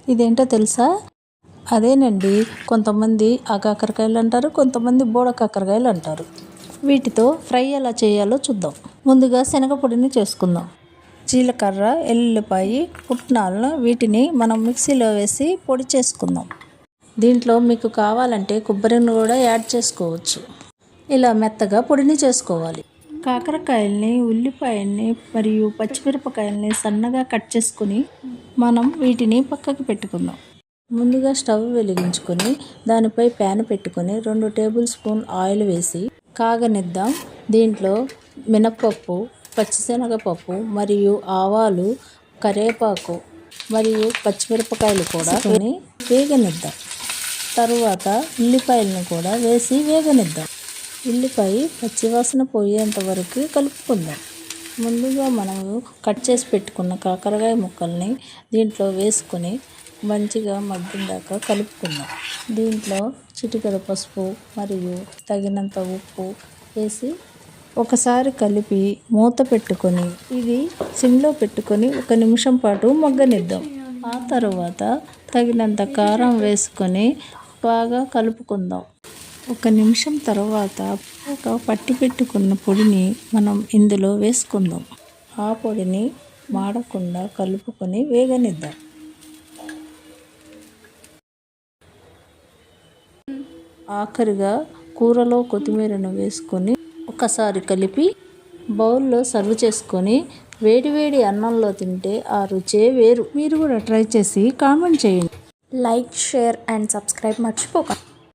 ఇదేంటో తెలుసా? అదేనండి, కొంతమంది ఆకాకరకాయలు అంటారు, కొంతమంది బోడకాకరకాయలు అంటారు. వీటితో ఫ్రై ఎలా చేయాలో చూద్దాం. ముందుగా శనగపొడిని చేసుకుందాం. జీలకర్ర, ఎల్లుల్లిపాయ, పుట్నాలను వీటిని మనం మిక్సీలో వేసి పొడి చేసుకుందాం. దీంట్లో మీకు కావాలంటే కొబ్బరిని కూడా యాడ్ చేసుకోవచ్చు. ఇలా మెత్తగా పొడిని చేసుకోవాలి. కాకరకాయల్ని, ఉల్లిపాయల్ని మరియు పచ్చిమిరపకాయల్ని సన్నగా కట్ చేసుకుని మనం వీటిని పక్కకి పెట్టుకుందాం. ముందుగా స్టవ్ వెలిగించుకొని దానిపై ప్యాన్ పెట్టుకొని 2 టేబుల్ స్పూన్ ఆయిల్ వేసి కాగనిద్దాం. దీంట్లో మినప్పప్పు, పచ్చిశనగపప్పు మరియు ఆవాలు, కరివేపాకు మరియు పచ్చిమిరపకాయలు కూడా వేగనిద్దాం. తరువాత ఉల్లిపాయలను కూడా వేసి వేగనిద్దాం. ఉల్లిపాయ పచ్చివాసన పోయేంత వరకు కలుపుకుందాం. ముందుగా మనము కట్ చేసి పెట్టుకున్న కాకరకాయ ముక్కల్ని దీంట్లో వేసుకొని మంచిగా మగ్గిందాకా కలుపుకుందాం. దీంట్లో చిటికెడు పసుపు మరియు తగినంత ఉప్పు వేసి ఒకసారి కలిపి మూత పెట్టుకొని ఇది సిమ్లో పెట్టుకొని 1 నిమిషం పాటు మగ్గనిద్దాం. ఆ తర్వాత తగినంత కారం వేసుకొని బాగా కలుపుకుందాం. 1 నిమిషం తర్వాత పట్టి పెట్టుకున్న పొడిని మనం ఇందులో వేసుకుందాం. ఆ పొడిని మాడకుండా కలుపుకొని వేగనిద్దాం. ఆఖరిగా కూరలో కొత్తిమీరను వేసుకొని ఒకసారి కలిపి బౌల్లో సర్వ్ చేసుకొని వేడివేడి అన్నంలో తింటే ఆ రుచే వేరు. మీరు కూడా ట్రై చేసి కామెంట్ చేయండి. లైక్, షేర్ అండ్ సబ్స్క్రైబ్ మర్చిపోకండి.